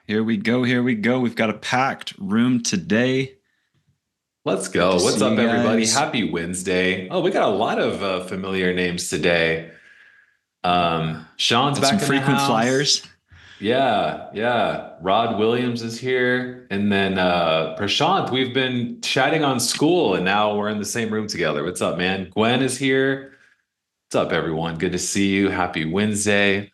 Here we go. Here we go. We've got a packed room today. Let's Good to go. What's see up, you everybody? guys. Happy Wednesday. Oh, we got a lot of familiar names today. Sean's Got some back in the frequent house. flyers. Yeah. Rod Williams is here. And then Prashant, we've been chatting on school and now we're in the same room together. What's up, man? Gwen is here. What's up, everyone? Good to see you. Happy Wednesday.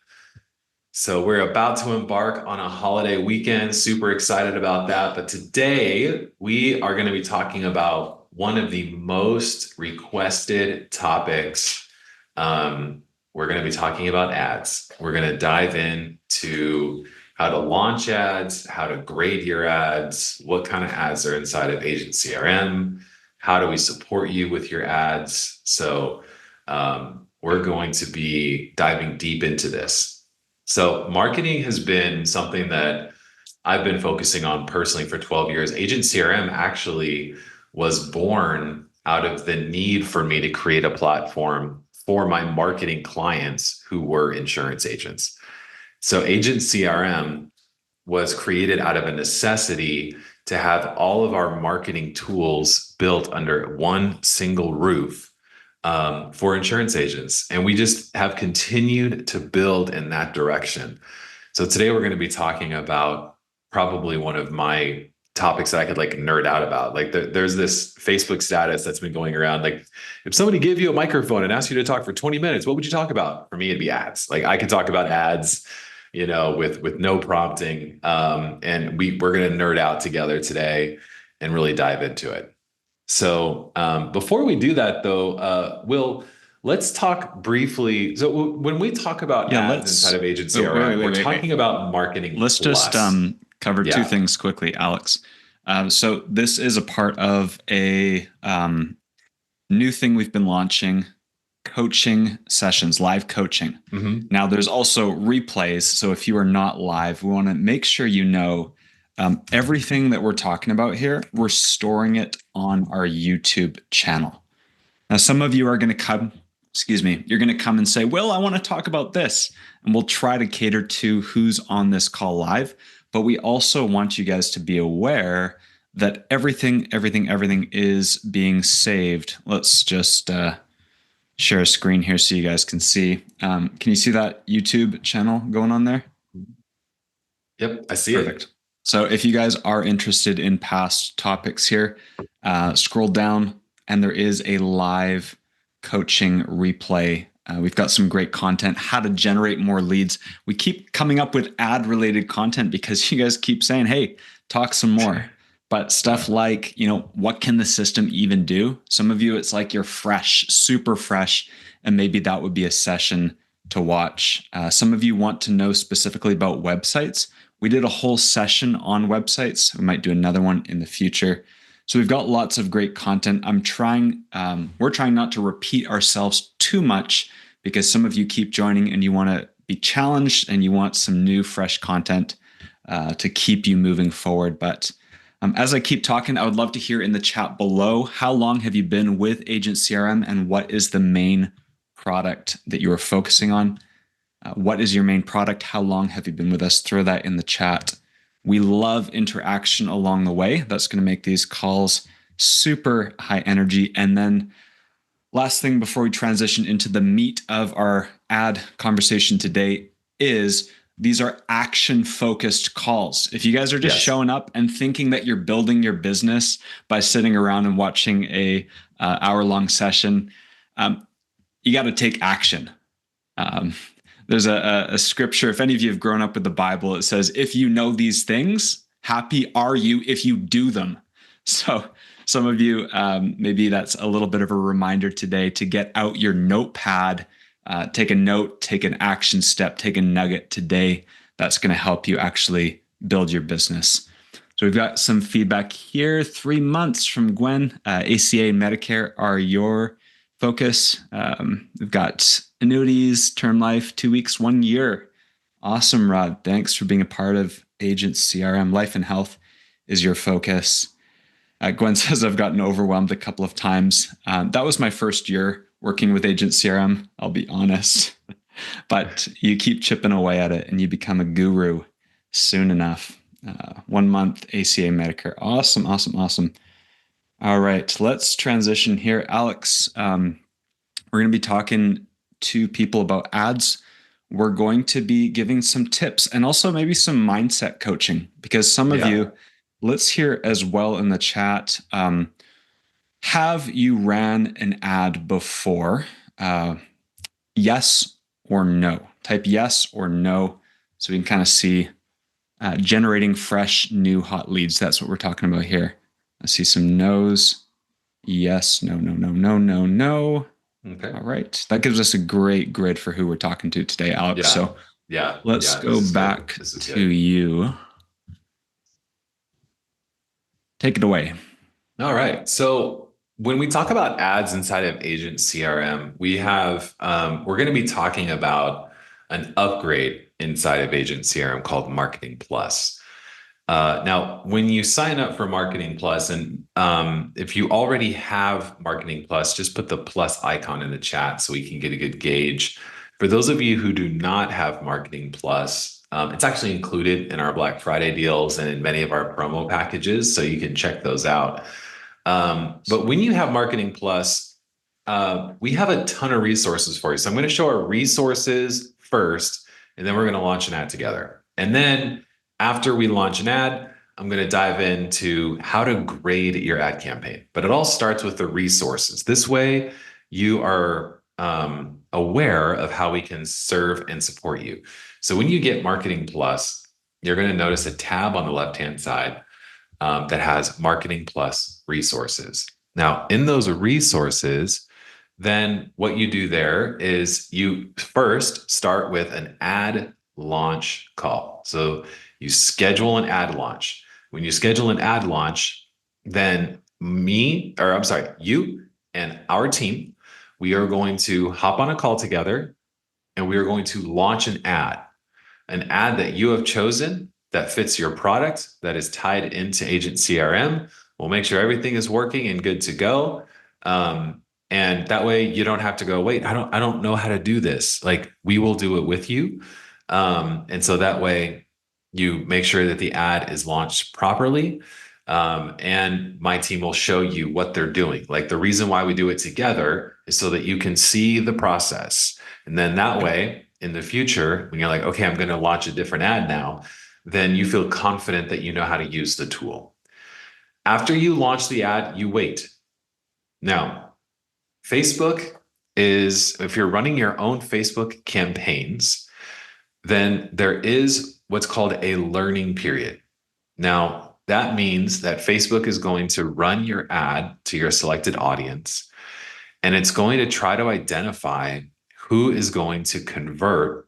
So we're about to embark on a holiday weekend. Super excited about that. But today we are going to be talking about one of the most requested topics. We're going to be talking about ads. We're going to dive into how to launch ads, how to grade your ads, what kind of ads are inside of Agent CRM, how do we support you with your ads. So we're going to be diving deep into this. So marketing has been something that I've been focusing on personally for 12 years. Agent CRM actually was born out of the need for me to create a platform for my marketing clients who were insurance agents. So Agent CRM was created out of a necessity to have all of our marketing tools built under one single roof for insurance agents. And we just have continued to build in that direction. So today we're going to be talking about probably one of my topics that I could like nerd out about. Like there's this Facebook status that's been going around. Like if somebody gave you a microphone and asked you to talk for 20 minutes, what would you talk about? For me, it'd be ads. Like I could talk about ads, with no prompting. And we're going to nerd out together today and really dive into it. So before we do that, though, Will, let's talk briefly. So when we talk about Yeah, ads inside let's of Agent oh, wait, CRM, wait, we're wait, wait. talking about marketing Let's just plus. cover two Yeah. things quickly, Alex. So this is a part of a new thing we've been launching, coaching sessions, live coaching. Mm-hmm. Now there's also replays. So if you are not live, we want to make sure you know everything that we're talking about here, we're storing it on our YouTube channel. Now, some of you are going to come, you're going to come and say, well, I want to talk about this. And we'll try to cater to who's on this call live. But we also want you guys to be aware that everything is being saved. Let's just share a screen here so you guys can see. Can you see that YouTube channel going on there? Yep, I see Perfect. it. So if you guys are interested in past topics here, scroll down and there is a live coaching replay. We've got some great content, how to generate more leads. We keep coming up with ad related content because you guys keep saying, hey, talk some more. But stuff like, what can the system even do? Some of you, it's like you're fresh, super fresh, and maybe that would be a session to watch. Some of you want to know specifically about websites. We did a whole session on websites. We might do another one in the future. So we've got lots of great content. We're trying not to repeat ourselves too much because some of you keep joining and you want to be challenged and you want some new, fresh content to keep you moving forward. But as I keep talking, I would love to hear in the chat below, how long have you been with Agent CRM and what is the main product that you are focusing on? What is your main product? How long have you been with us? Throw that in the chat. We love interaction along the way. That's going to make these calls super high energy. And then last thing before we transition into the meat of our ad conversation today is these are action-focused calls. If you guys are just showing up and thinking that you're building your business by sitting around and watching a hour-long session, you got to take action. There's a scripture, if any of you have grown up with the Bible, it says, if you know these things, happy are you if you do them. So some of you, maybe that's a little bit of a reminder today to get out your notepad, take a note, take an action step, take a nugget today. That's going to help you actually build your business. So we've got some feedback here. 3 months from Gwen. ACA and Medicare are your focus. We've got annuities, term life, 2 weeks, 1 year. Awesome, Rod. Thanks for being a part of Agent CRM. Life and health is your focus. Gwen says, I've gotten overwhelmed a couple of times. That was my first year working with Agent CRM, I'll be honest. But you keep chipping away at it and you become a guru soon enough. 1 month ACA Medicare. Awesome, awesome, awesome. All right, let's transition here. Alex, we're going to be talking to people about ads. We're going to be giving some tips and also maybe some mindset coaching because some of Yeah. you, let's hear as well in the chat. Have you ran an ad before? Yes or no. Type yes or no so we can kind of see generating fresh, new, hot leads. That's what we're talking about here. I see some no's. Yes, no, no, no, no, no, no. Okay. All right. That gives us a great grid for who we're talking to today, Alex. Yeah. So Yeah. let's Yeah. This go is good. back This is to good. you. Take it away. All right. So when we talk about ads inside of Agent CRM, we're going to be talking about an upgrade inside of Agent CRM called Marketing Plus. Now, when you sign up for Marketing Plus, and if you already have Marketing Plus, just put the plus icon in the chat so we can get a good gauge. For those of you who do not have Marketing Plus, it's actually included in our Black Friday deals and in many of our promo packages, so you can check those out. But when you have Marketing Plus, we have a ton of resources for you. So I'm going to show our resources first, and then we're going to launch an ad together. And then after we launch an ad, I'm going to dive into how to grade your ad campaign. But it all starts with the resources. This way, you are aware of how we can serve and support you. So when you get Marketing Plus, you're going to notice a tab on the left-hand side that has Marketing Plus resources. Now, in those resources, then what you do there is you first start with an ad launch call. So you schedule an ad launch. When you schedule an ad launch, then you and our team, we are going to hop on a call together and we are going to launch an ad that you have chosen that fits your product, that is tied into Agent CRM. We'll make sure everything is working and good to go. And that way you don't have to go, wait, I don't know how to do this. Like we will do it with you. And so that way you make sure that the ad is launched properly. And my team will show you what they're doing. Like the reason why we do it together is so that you can see the process. And then that way, in the future, when you're like, okay, I'm going to launch a different ad now, then you feel confident that you know how to use the tool. After you launch the ad, you wait. Now, Facebook is, if you're running your own Facebook campaigns, then there is what's called a learning period. Now, that means that Facebook is going to run your ad to your selected audience, and it's going to try to identify who is going to convert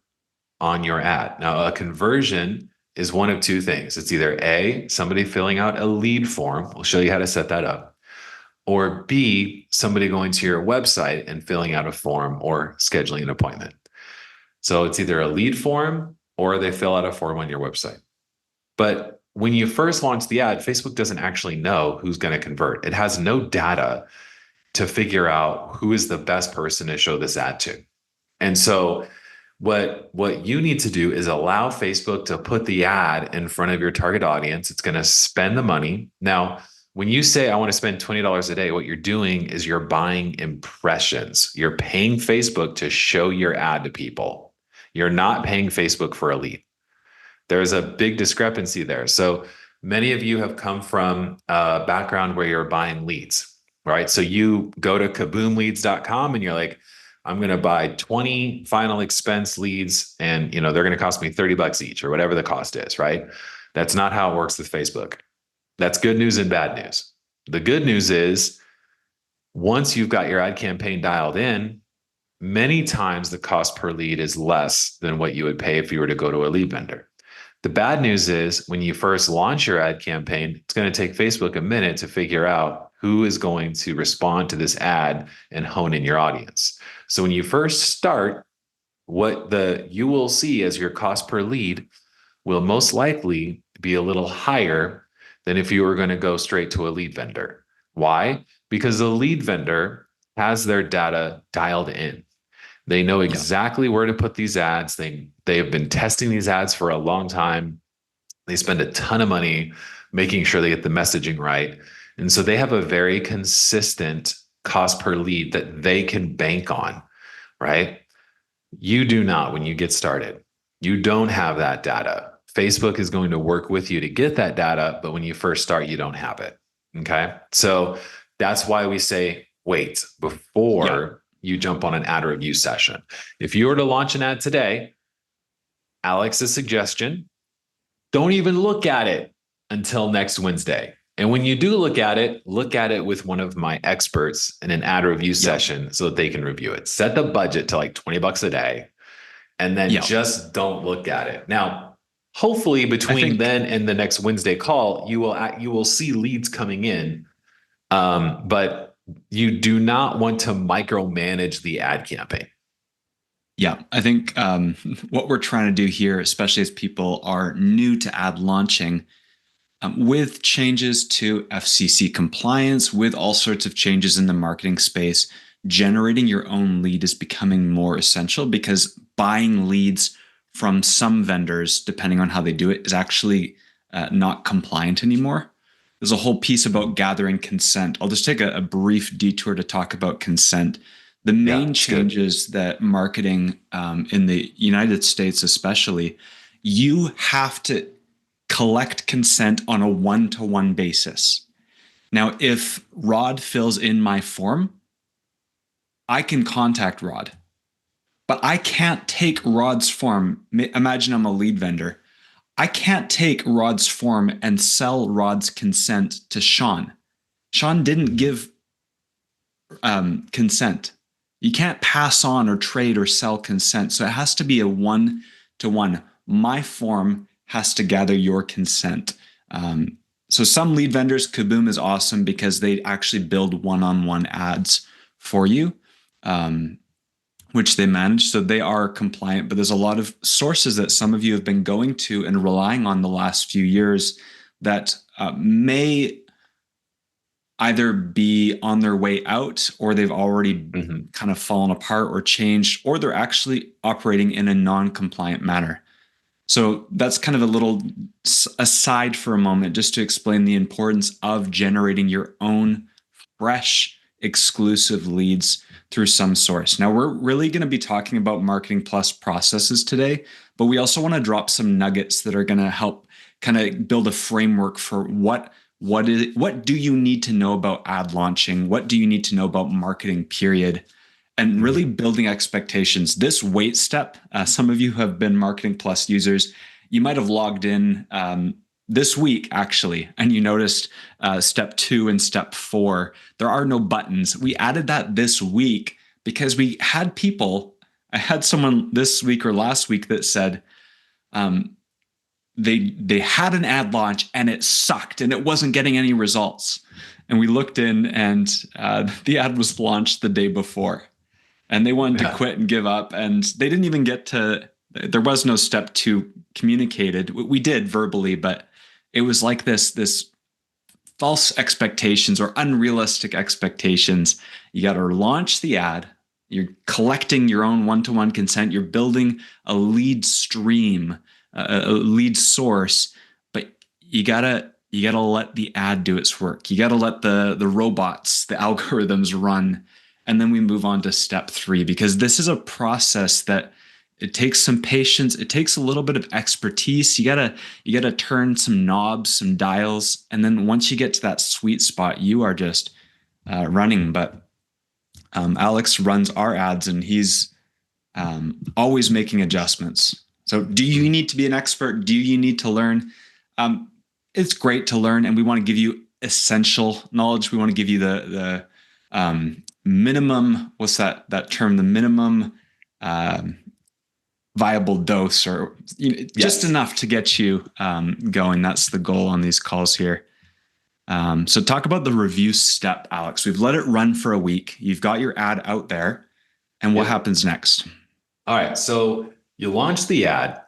on your ad. Now, a conversion is one of two things. It's either A, somebody filling out a lead form. We'll show you how to set that up. Or B, somebody going to your website and filling out a form or scheduling an appointment. So it's either a lead form or they fill out a form on your website. But when you first launch the ad, Facebook doesn't actually know who's going to convert. It has no data to figure out who is the best person to show this ad to. And so what you need to do is allow Facebook to put the ad in front of your target audience. It's going to spend the money. Now, when you say, I want to spend $20 a day, what you're doing is you're buying impressions. You're paying Facebook to show your ad to people. You're not paying Facebook for a lead. There's a big discrepancy there. So many of you have come from a background where you're buying leads, right? So you go to kaboomleads.com and you're like, I'm going to buy 20 final expense leads and they're going to cost me $30 each or whatever the cost is, right? That's not how it works with Facebook. That's good news and bad news. The good news is once you've got your ad campaign dialed in, many times the cost per lead is less than what you would pay if you were to go to a lead vendor. The bad news is when you first launch your ad campaign, it's going to take Facebook a minute to figure out who is going to respond to this ad and hone in your audience. So when you first start, you will see as your cost per lead will most likely be a little higher than if you were going to go straight to a lead vendor. Why? Because the lead vendor has their data dialed in. They know exactly where to put these ads. They have been testing these ads for a long time. They spend a ton of money making sure they get the messaging right. And so they have a very consistent cost per lead that they can bank on, right? You do not when you get started. You don't have that data. Facebook is going to work with you to get that data, but when you first start, you don't have it. Okay. So that's why we say wait Yeah. before you jump on an ad review session. If you were to launch an ad today, Alex's suggestion, don't even look at it until next Wednesday. And when you do look at it with one of my experts in an ad review Yeah. session so that they can review it. Set the budget to like 20 bucks a day and then Yeah. just don't look at it. Now, hopefully I between think, then and the next Wednesday call, you will see leads coming in. But you do not want to micromanage the ad campaign. yeah, I think what we're trying to do here, especially as people are new to ad launching, with changes to FCC compliance, with all sorts of changes in the marketing space, generating your own lead is becoming more essential because buying leads from some vendors, depending on how they do it, is actually not compliant anymore. There's a whole piece about gathering consent. I'll just take a brief detour to talk about consent. The Yeah, main it's good. changes that marketing in the United States, especially, you have to collect consent on a one-to-one basis. Now, if Rod fills in my form, I can contact Rod, but I can't take Rod's form. Imagine I'm a lead vendor. I can't take Rod's form and sell Rod's consent to Sean. Sean didn't give consent. You can't pass on or trade or sell consent. So it has to be a one-to-one. My form has to gather your consent. So some lead vendors, Kaboom is awesome because they actually build one-on-one ads for you, which they manage. So they are compliant, but there's a lot of sources that some of you have been going to and relying on the last few years that may either be on their way out or they've already Mhm. kind of fallen apart or changed, or they're actually operating in a non-compliant manner. So that's kind of a little aside for a moment, just to explain the importance of generating your own fresh, exclusive leads through some source. Now, we're really going to be talking about Marketing Plus processes today, but we also want to drop some nuggets that are going to help kind of build a framework for what do you need to know about ad launching? What do you need to know about marketing, period? And really Mhm. building expectations. This wait step, some of you have been Marketing Plus users. You might have logged in this week, actually, and you noticed step 2 and step 4. There are no buttons. We added that this week because we had people. I had someone this week or last week that said, um, they had an ad launch and it sucked and it wasn't getting any results. And we looked in and the ad was launched the day before and they wanted to Yeah. quit and give up. And they didn't even get to, there was no step 2 communicated. We did verbally, but it was like this false expectations or unrealistic expectations. You got to launch the ad. You're collecting your own one-to-one consent. You're building a lead stream, a lead source, but you gotta let the ad do its work. You gotta let the robots, the algorithms run, and then we move on to step 3 because this is a process that it takes some patience. It takes a little bit of expertise. You gotta turn some knobs, some dials, and then once you get to that sweet spot, you are just running. But Alex runs our ads, and he's always making adjustments. So, do you need to be an expert? Do you need to learn? Um, it's great to learn, and we want to give you essential knowledge. We want to give you the minimum. What's that term? The minimum um, viable dose, or just Yes. enough to get you going. That's the goal on these calls here. So, talk about the review step, Alex. We've let it run for a week. You've got your ad out there, and what Yep. happens next? All right. So you launch the ad,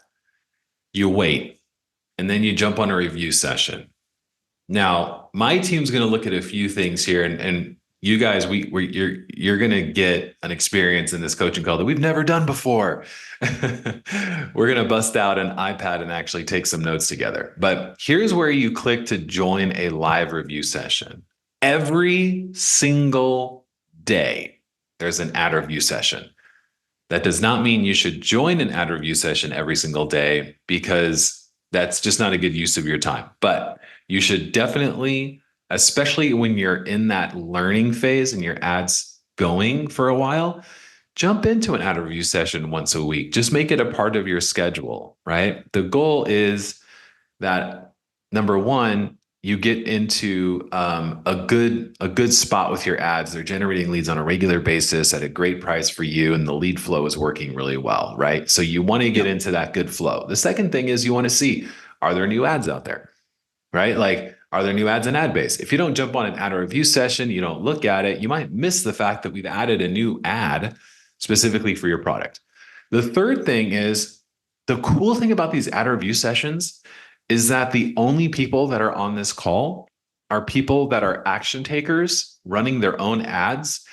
you wait, and then you jump on a review session. Now, my team's going to look at a few things here, and you guys, you're gonna get an experience in this coaching call that we've never done before. We're gonna bust out an iPad and actually take some notes together. But here's where you click to join a live review session. Every single day, there's an ad review session. That does not mean you should join an ad review session every single day because that's just not a good use of your time. But you should definitely, especially when you're in that learning phase and your ads going for a while, jump into an ad review session once a week. Just make it a part of your schedule, right? The goal is that number one, you get into a good spot with your ads. They're generating leads on a regular basis at a great price for you, and the lead flow is working really well, right? So you want to get into that good flow. The second thing is you want to see, are there new ads out there, right? Like, are there new ads in AdBase? If you don't jump on an ad review session, you don't look at it, you might miss the fact that we've added a new ad specifically for your product. The third thing is the cool thing about these ad review sessions is that the only people that are on this call are people that are action takers running their own ads,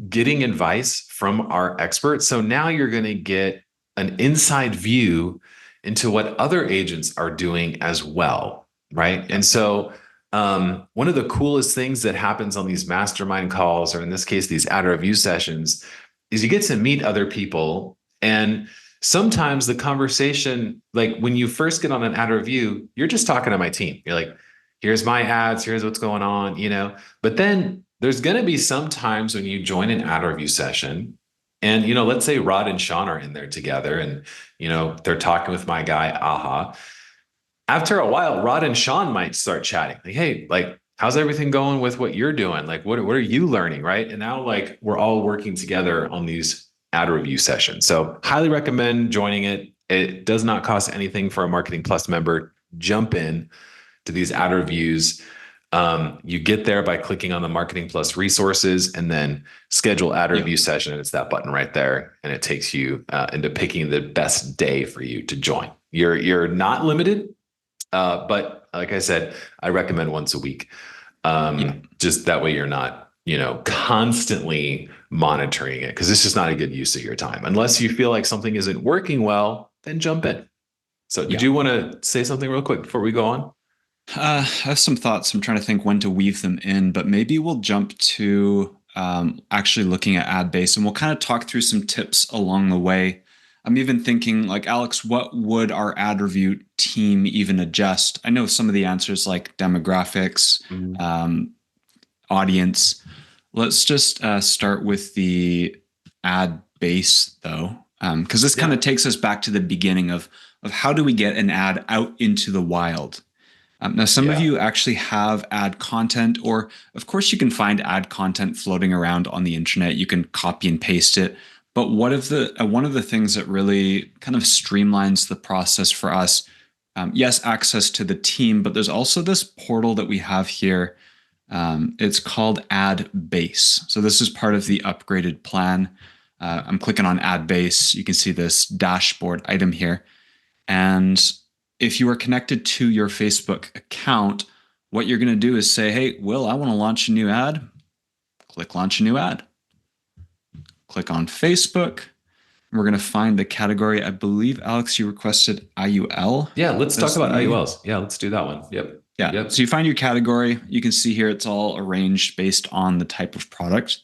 getting advice from our experts. So now you're going to get an inside view into what other agents are doing as well, right? And so one of the coolest things that happens on these mastermind calls, or in this case, these ad review sessions, is you get to meet other people. And sometimes the conversation, like when you first get on an ad review, you're just talking to my team. You're like, here's my ads, here's what's going on, but then there's going to be some times when you join an ad review session and, let's say Rod and Sean are in there together and, they're talking with my guy, Aha. After a while, Rod and Sean might start chatting like, hey, like, how's everything going with what you're doing? Like, what are you learning? Right. And now like we're all working together on these ad review sessions. So highly recommend joining it. It does not cost anything for a Marketing Plus member. Jump in to these ad reviews. You get there by clicking on the Marketing Plus resources and then schedule ad review session. And it's that button right there. And it takes you into picking the best day for you to join. You're not limited. But like I said, I recommend once a week. Just that way you're not, constantly monitoring it because it's just not a good use of your time. Unless you feel like something isn't working well, then jump in. So did you want to say something real quick before we go on? I have some thoughts. I'm trying to think when to weave them in, but maybe we'll jump to actually looking at AdBase and we'll kind of talk through some tips along the way. I'm even thinking like, Alex, what would our ad review team even adjust? I know some of the answers like demographics, audience. Let's just start with the ad base though, because this kind of takes us back to the beginning of how do we get an ad out into the wild? Now, some of you actually have ad content, or of course you can find ad content floating around on the internet. You can copy and paste it. But one of the things that really kind of streamlines the process for us, yes, access to the team, but there's also this portal that we have here. It's called AdBase. So this is part of the upgraded plan. I'm clicking on AdBase. You can see this dashboard item here. And if you are connected to your Facebook account, what you're going to do is say, hey, Will, I want to launch a new ad. Click launch a new ad. Click on Facebook. We're going to find the category. I believe, Alex, you requested IUL. Yeah, let's talk about IULs. Yeah, let's do that one. Yep. Yeah. Yep. So you find your category. You can see here it's all arranged based on the type of product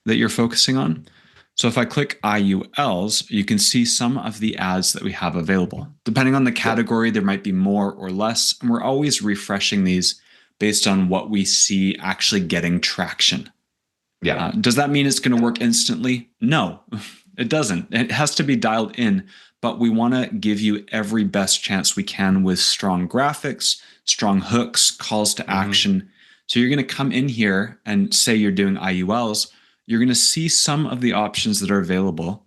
that you're focusing on. So if I click IULs, you can see some of the ads that we have available. Depending on the category, there might be more or less. And we're always refreshing these based on what we see actually getting traction. Yeah. Does that mean it's going to work instantly? No, it doesn't. It has to be dialed in, but we want to give you every best chance we can with strong graphics, strong hooks, calls to action. So you're going to come in here and say you're doing IULs. You're going to see some of the options that are available.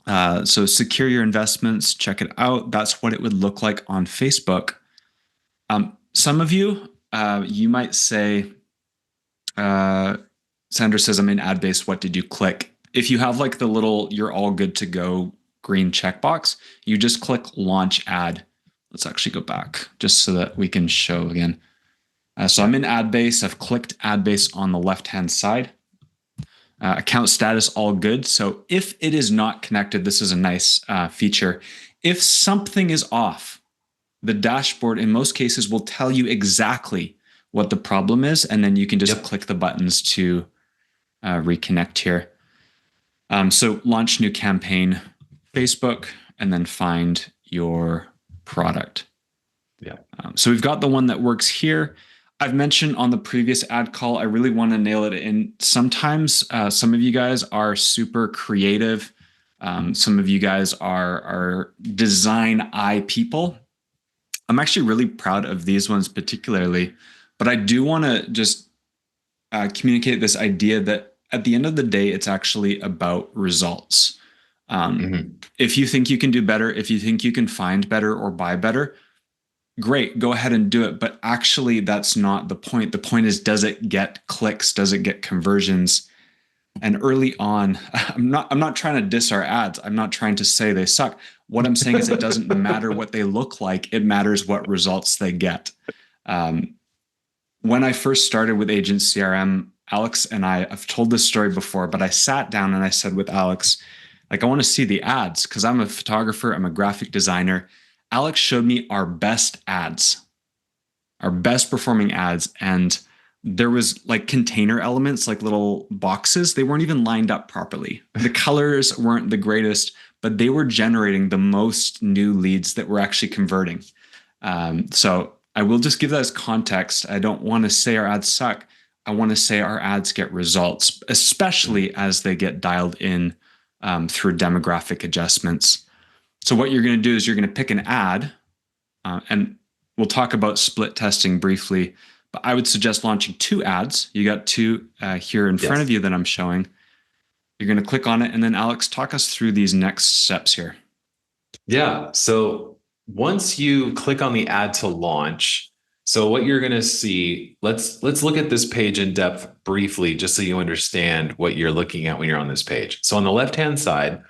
So secure your investments, check it out. That's what it would look like on Facebook. Some of you, you might say, Sandra says, I'm in AdBase. What did you click? If you have like the little, you're all good to go green checkbox, you just click launch ad. Let's actually go back just so that we can show again. So I'm in AdBase. I've clicked AdBase on the left-hand side. Account status, all good. So if it is not connected, this is a nice feature. If something is off, the dashboard in most cases will tell you exactly what the problem is, and then you can just click the buttons to reconnect here. So launch new campaign, Facebook, and then find your product. Yeah. So we've got the one that works here. I've mentioned on the previous ad call, I really want to nail it in. Sometimes some of you guys are super creative. Some of you guys are design eye people. I'm actually really proud of these ones particularly, but I do want to just communicate this idea that at the end of the day, it's actually about results. If you think you can do better, if you think you can find better or buy better, great, go ahead and do it. But actually, that's not the point. The point is, does it get clicks? Does it get conversions? And early on, I'm not trying to diss our ads. I'm not trying to say they suck. What I'm saying is it doesn't matter what they look like. It matters what results they get. When I first started with Agent CRM, Alex and I've told this story before, but I sat down and I said with Alex, like, I want to see the ads because I'm a photographer, I'm a graphic designer. Alex showed me our best ads, our best performing ads. And there was like container elements, like little boxes. They weren't even lined up properly. The colors weren't the greatest, but they were generating the most new leads that were actually converting. So I will just give that as context. I don't want to say our ads suck. I want to say our ads get results, especially as they get dialed in through demographic adjustments. So what you're going to do is you're going to pick an ad, and we'll talk about split testing briefly, but I would suggest launching 2 ads. You got 2 here in front of you that I'm showing. You're going to click on it, and then Alex, talk us through these next steps here. Yeah. So once you click on the ad to launch, so what you're going to see, let's look at this page in depth briefly, just so you understand what you're looking at when you're on this page. So on the left-hand side,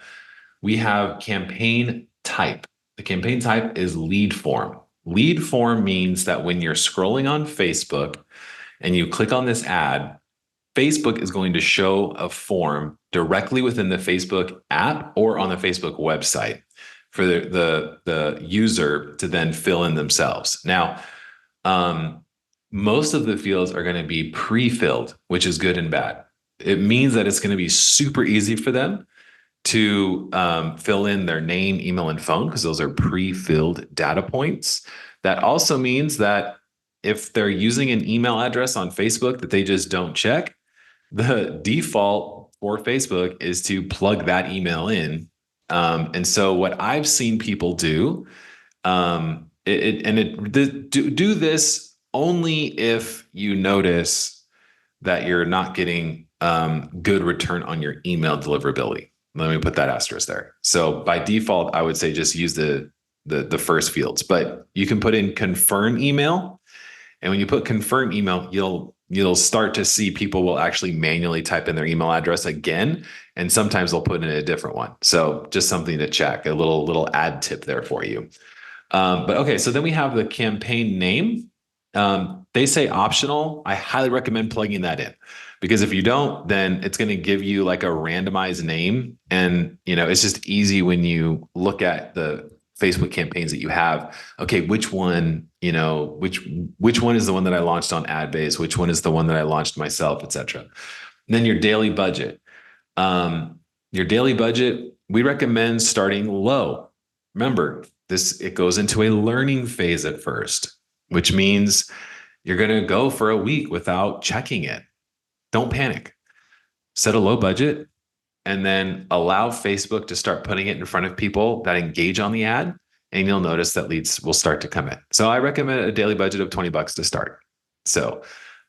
we have campaign type. The campaign type is lead form. Lead form means that when you're scrolling on Facebook and you click on this ad, Facebook is going to show a form directly within the Facebook app or on the Facebook website for the user to then fill in themselves. Now, most of the fields are going to be pre-filled, which is good and bad. It means that it's going to be super easy for them to fill in their name, email, and phone because those are pre-filled data points. That also means that if they're using an email address on Facebook that they just don't check, the default for Facebook is to plug that email in. And so what I've seen people do, do this only if you notice that you're not getting good return on your email deliverability. Let me put that asterisk there. So by default, I would say just use the first fields, but you can put in confirm email. And when you put confirm email, you'll start to see people will actually manually type in their email address again. And sometimes they'll put in a different one. So just something to check, a little ad tip there for you. But okay, so then we have the campaign name. They say optional. I highly recommend plugging that in because if you don't, then it's going to give you like a randomized name. And, it's just easy when you look at the Facebook campaigns that you have. Okay, which one, which one is the one that I launched on AdBase? Which one is the one that I launched myself, etc. Then your daily budget. Your daily budget, we recommend starting low. Remember, it goes into a learning phase at first, which means you're going to go for a week without checking it. Don't panic. Set a low budget and then allow Facebook to start putting it in front of people that engage on the ad, and you'll notice that leads will start to come in. So I recommend a daily budget of $20 to start. So,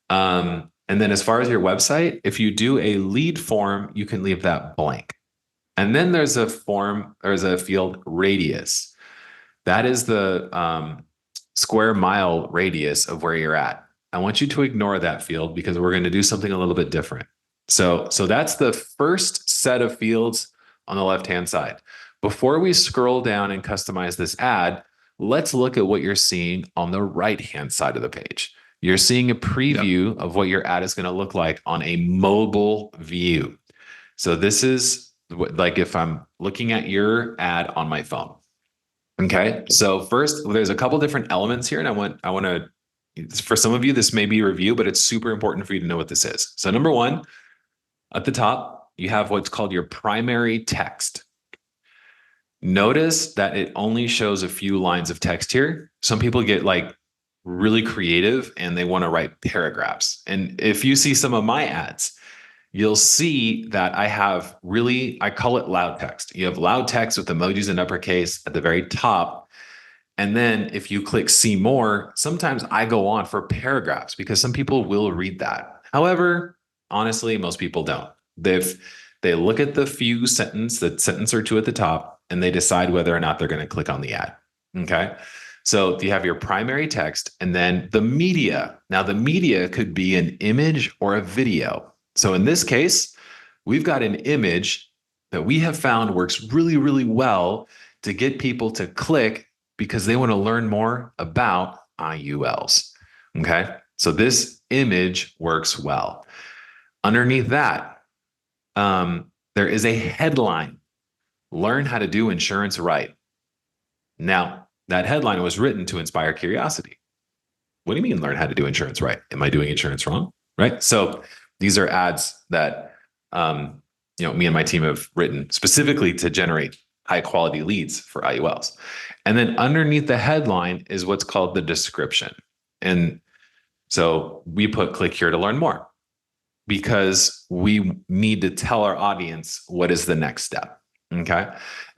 and then as far as your website, if you do a lead form, you can leave that blank. And then there's a field radius. That is the square mile radius of where you're at. I want you to ignore that field because we're going to do something a little bit different. So that's the first set of fields on the left-hand side. Before we scroll down and customize this ad, let's look at what you're seeing on the right-hand side of the page. You're seeing a Yep. preview of what your ad is going to look like on a mobile view. So this is like if I'm looking at your ad on my phone. Okay. So first, there's a couple different elements here, and I want to, for some of you, this may be a review, but it's super important for you to know what this is. So number one, at the top, you have what's called your primary text. Notice that it only shows a few lines of text here. Some people get like really creative and they want to write paragraphs. And if you see some of my ads, you'll see that I have really, I call it loud text. You have loud text with emojis in uppercase at the very top. And then if you click see more, sometimes I go on for paragraphs because some people will read that. However, honestly, most people don't. They look at the sentence or two at the top, and they decide whether or not they're going to click on the ad. Okay. So you have your primary text and then the media. Now, the media could be an image or a video. So in this case, we've got an image that we have found works really, really well to get people to click because they want to learn more about IULs. Okay. So this image works well. Underneath that, there is a headline: Learn how to do insurance right. Now, that headline was written to inspire curiosity. What do you mean, learn how to do insurance right? Am I doing insurance wrong? Right. So these are ads that me and my team have written specifically to generate high quality leads for IULs. And then underneath the headline is what's called the description. And so we put click here to learn more because we need to tell our audience what is the next step. Okay.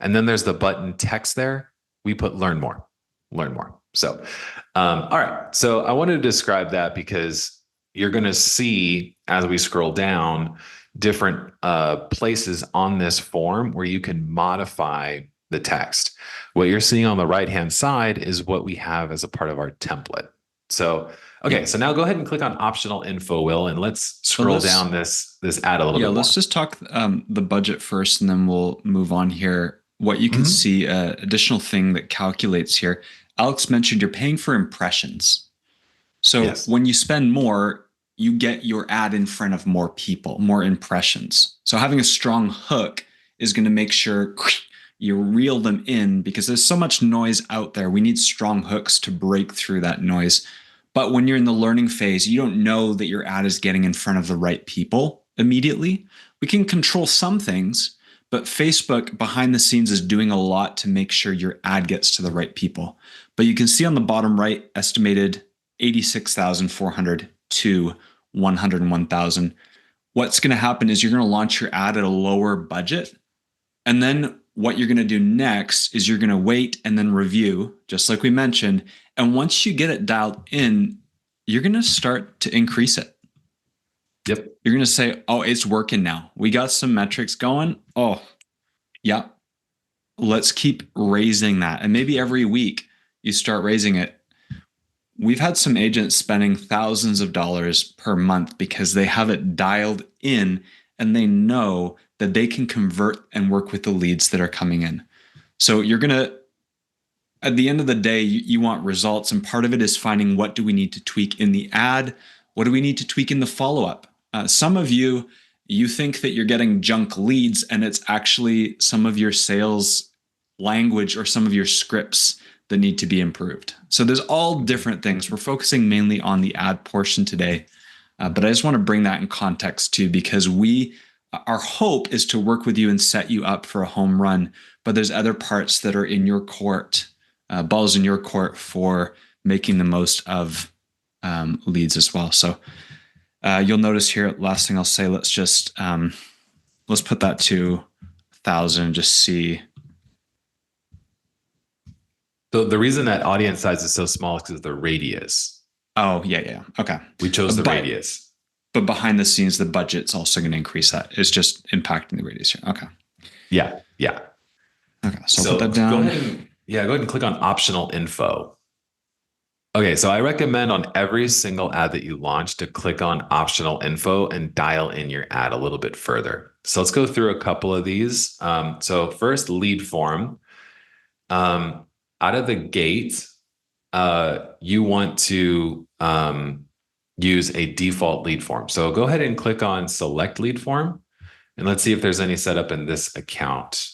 And then there's the button text there. We put learn more, learn more. So, all right. So I wanted to describe that because you're going to see as we scroll down different places on this form where you can modify the text. What you're seeing on the right-hand side is what we have as a part of our template. So, okay, so now go ahead and click on optional info, Will, and let's scroll down this ad a little bit more. Let's just talk the budget first, and then we'll move on here. What you can see, additional thing that calculates here. Alex mentioned you're paying for impressions. So when you spend more, you get your ad in front of more people, more impressions. So having a strong hook is going to make sure you reel them in because there's so much noise out there. We need strong hooks to break through that noise. But when you're in the learning phase, you don't know that your ad is getting in front of the right people immediately. We can control some things, but Facebook behind the scenes is doing a lot to make sure your ad gets to the right people. But you can see on the bottom right, estimated 86,400 to 101,000. What's going to happen is you're going to launch your ad at a lower budget. And then what you're going to do next is you're going to wait and then review, just like we mentioned. And once you get it dialed in, you're going to start to increase it. Yep. You're going to say, oh, it's working now. We got some metrics going. Oh, yeah. Let's keep raising that. And maybe every week you start raising it. We've had some agents spending thousands of dollars per month because they have it dialed in and they know that they can convert and work with the leads that are coming in. So you're going to, at the end of the day, you want results. And part of it is finding what do we need to tweak in the ad? What do we need to tweak in the follow-up? Some of you think that you're getting junk leads and it's actually some of your sales language or some of your scripts that need to be improved. So there's all different things. We're focusing mainly on the ad portion today, but I just want to bring that in context too, because our hope is to work with you and set you up for a home run, but there's other parts that are in your court, balls in your court for making the most of leads as well. So you'll notice here, last thing I'll say, let's put that to 1,000, just see. So the reason that audience size is so small is because of the radius. Oh, yeah. Okay. We chose the radius. But behind the scenes, the budget's also going to increase that. It's just impacting the radius here. Okay. Yeah. Okay, so I'll put that down. Go ahead and click on optional info. Okay, so I recommend on every single ad that you launch to click on optional info and dial in your ad a little bit further. So let's go through a couple of these. So first, lead form. Out of the gate, you want to use a default lead form. So go ahead and click on select lead form and let's see if there's any setup in this account.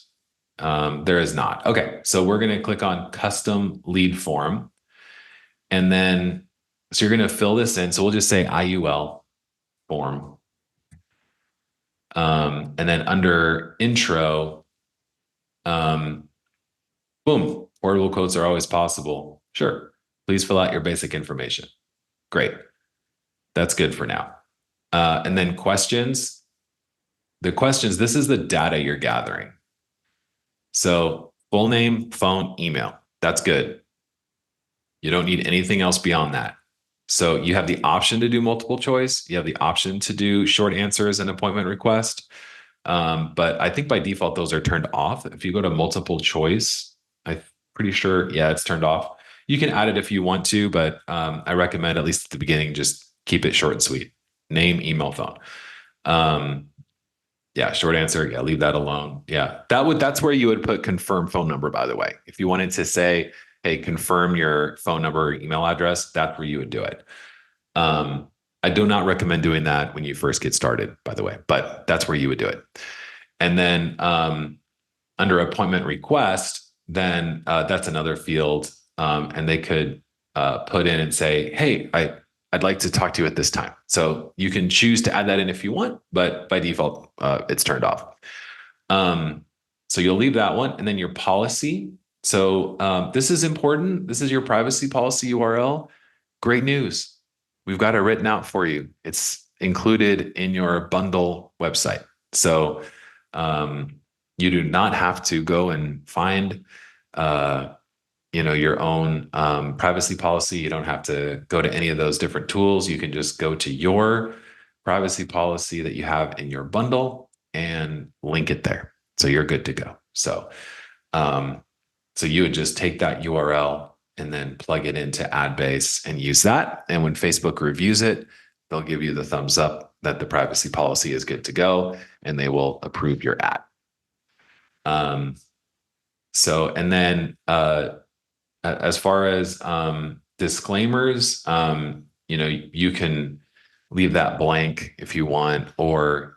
There is not. Okay, so we're going to click on custom lead form. And then, so you're going to fill this in. So we'll just say IUL form. And then under intro, boom, portable quotes are always possible. Sure. Please fill out your basic information. Great. That's good for now. And then questions. The questions, this is the data you're gathering. So full name, phone, email. That's good. You don't need anything else beyond that. So you have the option to do multiple choice. You have the option to do short answers and appointment request. But I think by default, those are turned off. If you go to multiple choice, I'm pretty sure, yeah, it's turned off. You can add it if you want to, but I recommend, at least at the beginning, just keep it short and sweet. Name, email, phone. Yeah, short answer. Yeah, leave that alone. Yeah, that's where you would put confirm phone number, by the way. If you wanted to say, hey, confirm your phone number or email address, that's where you would do it. I do not recommend doing that when you first get started, by the way, but that's where you would do it. And then under appointment request, then that's another field. And they could put in and say, hey, I'd like to talk to you at this time. So you can choose to add that in if you want, but by default, it's turned off. So you'll leave that one, and then your policy. So this is important. This is your privacy policy URL. Great news. We've got it written out for you. It's included in your bundle website. So you do not have to go and find your own privacy policy. You don't have to go to any of those different tools. You can just go to your privacy policy that you have in your bundle and link it there. So you're good to go. So you would just take that URL and then plug it into AdBase and use that. And when Facebook reviews it, they'll give you the thumbs up that the privacy policy is good to go, and they will approve your ad. And then as far as disclaimers, you can leave that blank if you want, or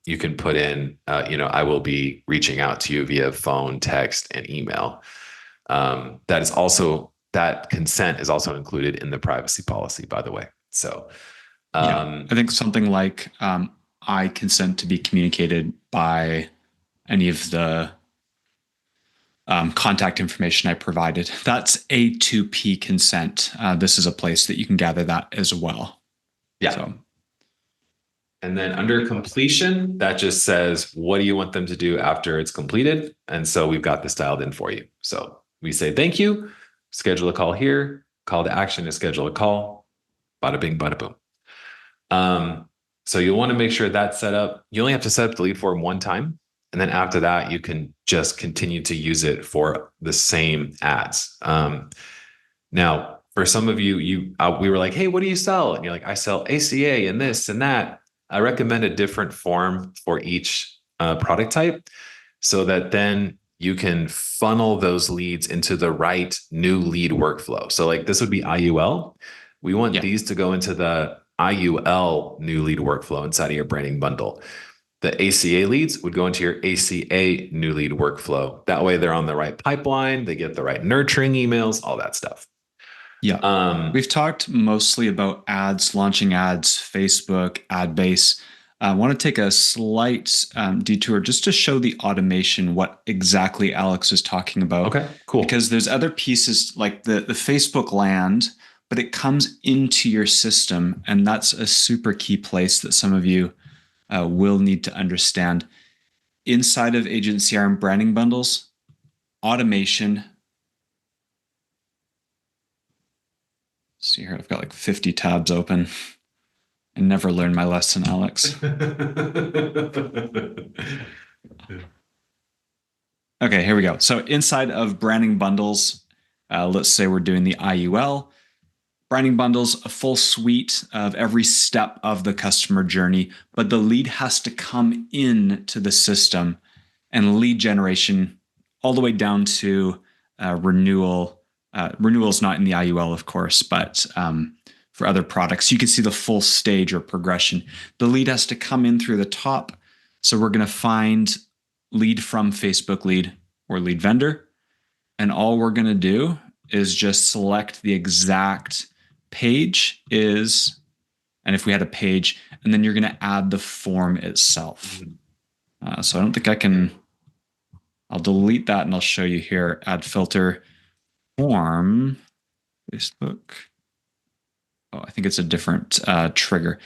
you can put in, I will be reaching out to you via phone, text, and email. That consent is also included in the privacy policy, by the way. So I think something like I consent to be communicated by any of the contact information I provided. That's A2P consent. This is a place that you can gather that as well. Yeah. So. And then under completion, that just says, what do you want them to do after it's completed? And so we've got this dialed in for you. So we say, thank you, schedule a call here, call to action to schedule a call, bada bing, bada boom. So you'll want to make sure that's set up. You only have to set up the lead form one time. And then after that, you can just continue to use it for the same ads. Now, for some of you, we were like, hey, what do you sell? And you're like, I sell ACA and this and that. I recommend a different form for each product type, so that then you can funnel those leads into the right new lead workflow. So like this would be IUL. We want these to go into the IUL new lead workflow inside of your branding bundle. The ACA leads would go into your ACA new lead workflow. That way they're on the right pipeline. They get the right nurturing emails, all that stuff. Yeah. We've talked mostly about ads, launching ads, Facebook, AdBase. I want to take a slight detour just to show the automation, what exactly Alex is talking about. Okay, cool. Because there's other pieces like the Facebook land, but it comes into your system. And that's a super key place that some of you will need to understand. Inside of Agent CRM branding bundles, automation. See here, I've got like 50 tabs open. I never learned my lesson, Alex. Okay, here we go. So inside of branding bundles, let's say we're doing the IUL. Branding bundles, a full suite of every step of the customer journey, but the lead has to come in to the system, and lead generation all the way down to renewal. Renewal is not in the IUL, of course, but for other products. You can see the full stage or progression. The lead has to come in through the top. So we're going to find lead from Facebook lead or lead vendor. And all we're going to do is just select the exact page is, and if we had a page, and then you're going to add the form itself. So I don't think I can, I'll delete that and I'll show you here, add filter form, Facebook. Oh, I think it's a different trigger.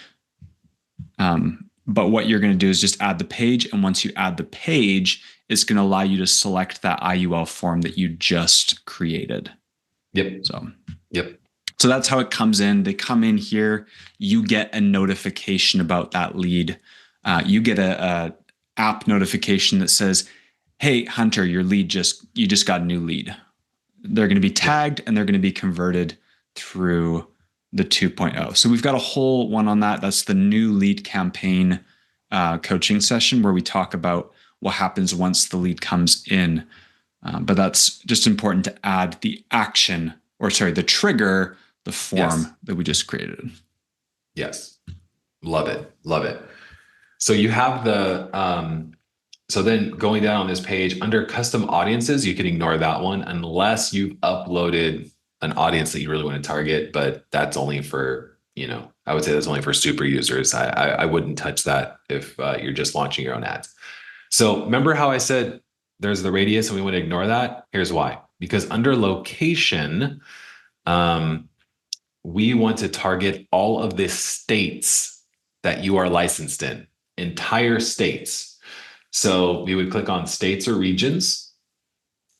But what you're going to do is just add the page. And once you add the page, it's going to allow you to select that IUL form that you just created. Yep. So that's how it comes in. They come in here. You get a notification about that lead. You get a app notification that says, "Hey, Hunter, you just got a new lead." They're going to be tagged and they're going to be converted through the 2.0. So we've got a whole one on that. That's the new lead campaign coaching session where we talk about what happens once the lead comes in. But that's just important to add the the trigger, the form that we just created. Yes. Love it. So you have the, so then going down on this page under custom audiences, you can ignore that one unless you've uploaded an audience that you really want to target, but that's only for, I would say that's only for super users. I wouldn't touch that if you're just launching your own ads. So remember how I said there's the radius and we want to ignore that? Here's why. Because under location, we want to target all of the states that you are licensed in, entire states. So we would click on states or regions,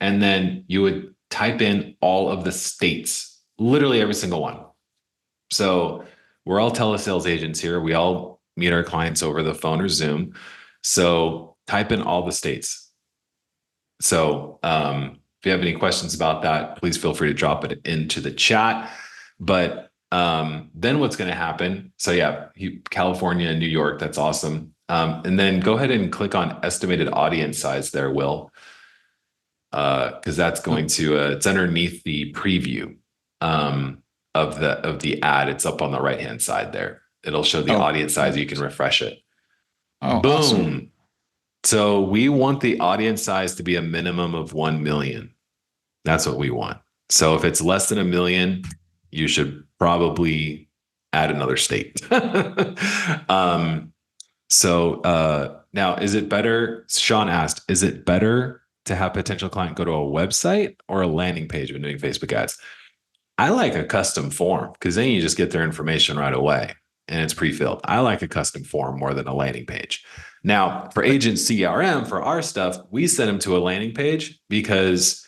and then you would type in all of the states, literally every single one. So we're all telesales agents here. We all meet our clients over the phone or Zoom. So type in all the states. So if you have any questions about that, please feel free to drop it into the chat. But then what's going to happen? So yeah, California and New York, that's awesome. And then go ahead and click on estimated audience size there, Will, because that's going to, it's underneath the preview of the ad. It's up on the right-hand side there. It'll show the audience size. You can refresh it. Oh, boom. Awesome. So we want the audience size to be a minimum of 1 million. That's what we want. So if it's less than 1 million, you should probably add another state. Now, is it better? Sean asked, is it better to have potential client go to a website or a landing page when doing Facebook ads? I like a custom form because then you just get their information right away and it's pre-filled. I like a custom form more than a landing page. Now, for Agent CRM, for our stuff, we send them to a landing page because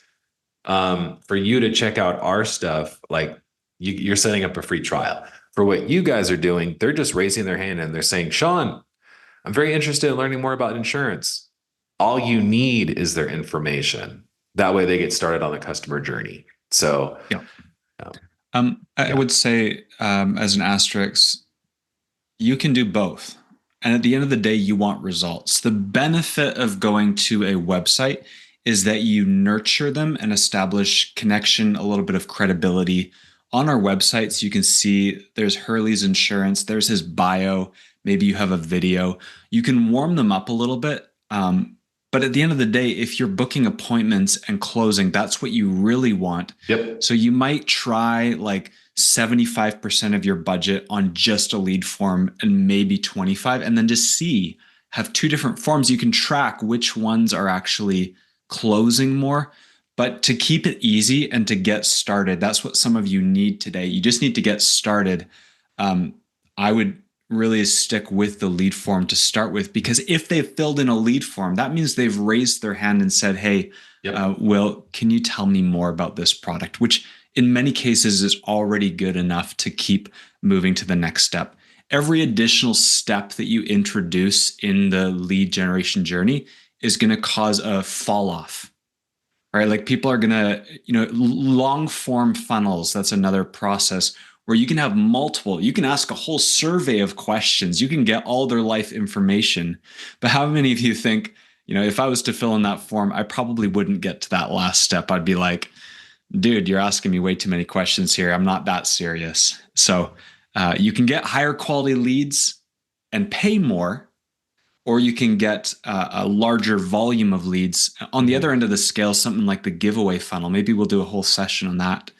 for you to check out our stuff, like you're setting up a free trial. For what you guys are doing, they're just raising their hand and they're saying, "Sean, I'm very interested in learning more about insurance." All you need is their information. That way they get started on the customer journey. So I would say as an asterisk, you can do both. And at the end of the day, you want results. The benefit of going to a website is that you nurture them and establish connection, a little bit of credibility. On our websites, you can see there's Hurley's insurance, there's his bio, maybe you have a video. You can warm them up a little bit. But at the end of the day, if you're booking appointments and closing, that's what you really want. Yep. So you might try like 75% of your budget on just a lead form and maybe 25, and then just have two different forms. You can track which ones are actually closing more. But to keep it easy and to get started, that's what some of you need today. You just need to get started. I would really stick with the lead form to start with, because if they've filled in a lead form, that means they've raised their hand and said, "Hey, Will, can you tell me more about this product?" Which in many cases is already good enough to keep moving to the next step. Every additional step that you introduce in the lead generation journey is going to cause a fall off. Right? Like people are going to, long form funnels. That's another process where you can have you can ask a whole survey of questions. You can get all their life information. But how many of you think, if I was to fill in that form, I probably wouldn't get to that last step. I'd be like, "Dude, you're asking me way too many questions here. I'm not that serious." So You can get higher quality leads and pay more, or you can get a larger volume of leads. On the other end of the scale, something like the giveaway funnel. Maybe we'll do a whole session on that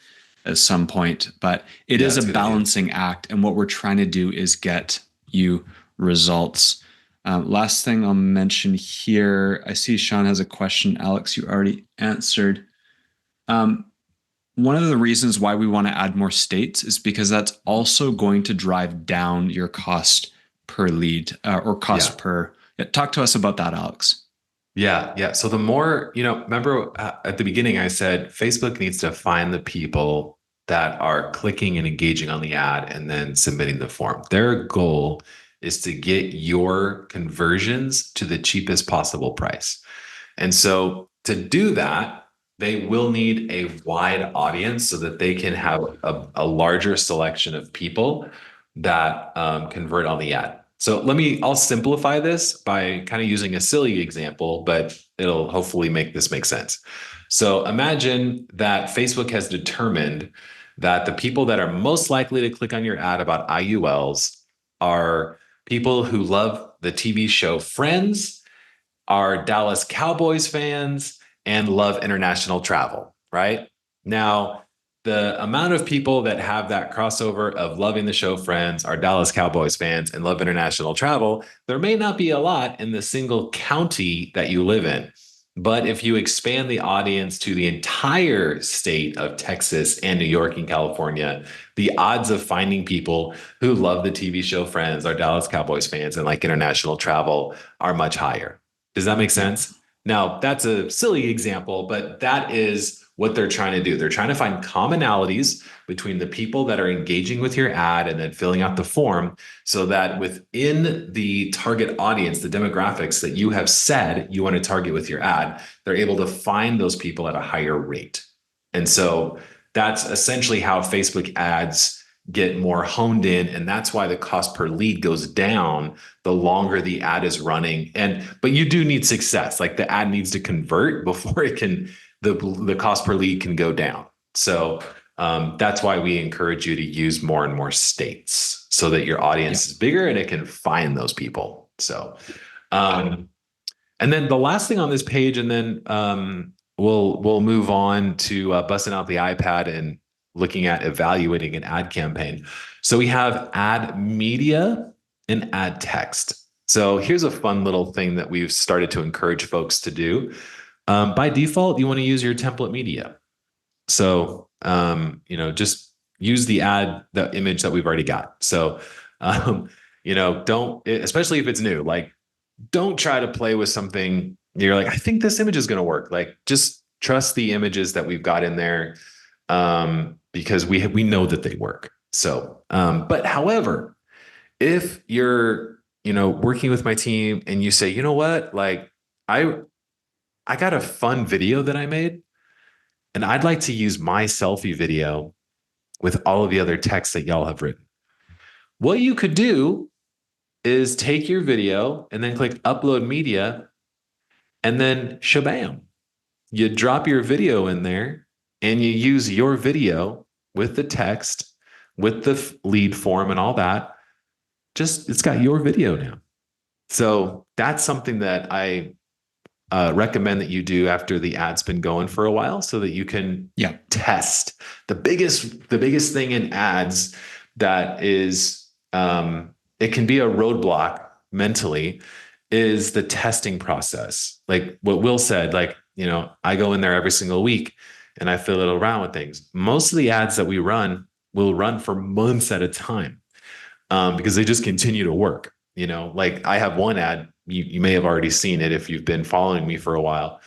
at some point, but it Yeah, is a that's a good idea. balancing act. And what we're trying to do is get you results. Last thing I'll mention here, I see Sean has a question. Alex, you already answered. One of the reasons why we want to add more states is because that's also going to drive down your cost per lead or cost Yeah. per. Yeah, talk to us about that, Alex. Yeah, yeah. So the more, remember at the beginning, I said Facebook needs to find the people that are clicking and engaging on the ad and then submitting the form. Their goal is to get your conversions to the cheapest possible price. And so to do that, they will need a wide audience so that they can have a larger selection of people that convert on the ad. So I'll simplify this by kind of using a silly example, but it'll hopefully make this make sense. So imagine that Facebook has determined that the people that are most likely to click on your ad about IULs are people who love the TV show Friends, are Dallas Cowboys fans, and love international travel, right? Now, the amount of people that have that crossover of loving the show Friends, are Dallas Cowboys fans, and love international travel, there may not be a lot in the single county that you live in. But if you expand the audience to the entire state of Texas and New York and California, the odds of finding people who love the TV show Friends, are Dallas Cowboys fans, and like international travel are much higher. Does that make Yeah. sense? Now, that's a silly example, but that is what they're trying to do. They're trying to find commonalities between the people that are engaging with your ad and then filling out the form so that within the target audience, the demographics that you have said you want to target with your ad, they're able to find those people at a higher rate. And so that's essentially how Facebook ads get more honed in. And that's why the cost per lead goes down the longer the ad is running. But you do need success. Like the ad needs to convert before the cost per lead can go down. So that's why we encourage you to use more and more states so that your Yeah. audience is bigger and it can find those people. So, and then the last thing on this page, and then we'll move on to busting out the iPad and looking at evaluating an ad campaign. So we have ad media and ad text. So here's a fun little thing that we've started to encourage folks to do. By default, you want to use your template media. So just use the image that we've already got. So don't, especially if it's new, like don't try to play with something you're like, I think this image is going to work. Like just trust the images that we've got in there because we know that they work. So, but however, if you're, working with my team and you say, you know what, like I got a fun video that I made and I'd like to use my selfie video with all of the other texts that y'all have written. What you could do is take your video and then click upload media and then shabam, you drop your video in there and you use your video with the text, with the lead form and all that. Just it's got your video now. So that's something that I recommend that you do after the ad's been going for a while, so that you can test. The biggest thing in ads that is it can be a roadblock mentally is the testing process. Like what Will said, like, I go in there every single week and I fiddle around with things. Most of the ads that we run will run for months at a time because they just continue to work. Like I have one ad, you may have already seen it if you've been following me for a while.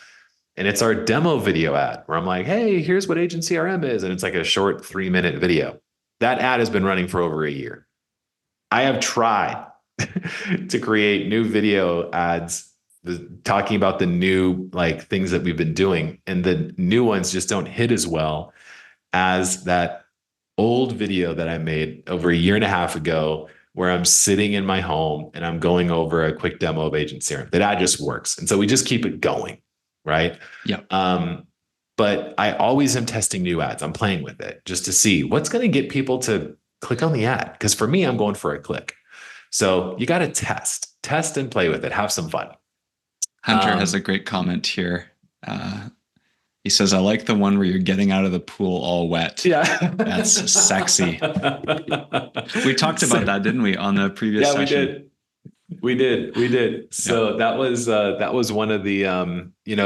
And it's our demo video ad where I'm like, hey, here's what Agent CRM is. And it's like a short 3-minute video. That ad has been running for over a year. I have tried to create new video ads talking about the new like things that we've been doing. And the new ones just don't hit as well as that old video that I made over a year and a half ago, where I'm sitting in my home and I'm going over a quick demo of Agent CRM. That ad just works. And so we just keep it going. Right. Yeah. But I always am testing new ads. I'm playing with it just to see what's going to get people to click on the ad. Because for me, I'm going for a click. So you got to test and play with it. Have some fun. Hunter has a great comment here. He says, I like the one where you're getting out of the pool all wet. Yeah. That's sexy. We talked about that, didn't we, on the previous session? We did. We did. So that was one of the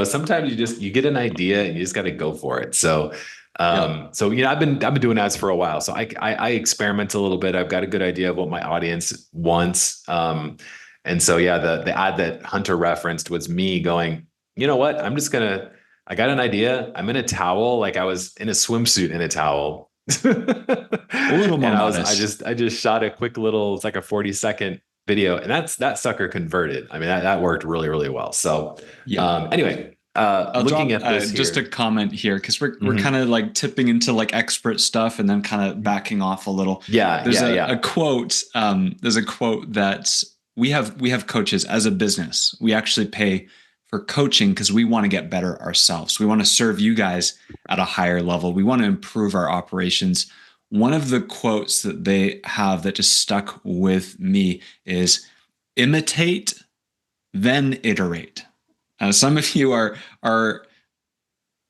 sometimes you get an idea and you just got to go for it. So I've been doing ads for a while. So I experiment a little bit. I've got a good idea of what my audience wants. And so the ad that Hunter referenced was me going, you know what? I got an idea. I'm in a towel, like I was in a swimsuit in a towel. A little more modest. I just shot a quick little, it's like a 40-second video, and that sucker converted. I mean, that worked really, really well. So anyway, looking at this just a comment here, because we're kind of like tipping into like expert stuff and then kind of backing off a little. There's a quote. There's a quote that we have coaches as a business. We actually pay for coaching because we want to get better ourselves. We want to serve you guys at a higher level. We want to improve our operations. One of the quotes that they have that just stuck with me is imitate, then iterate. Some of you are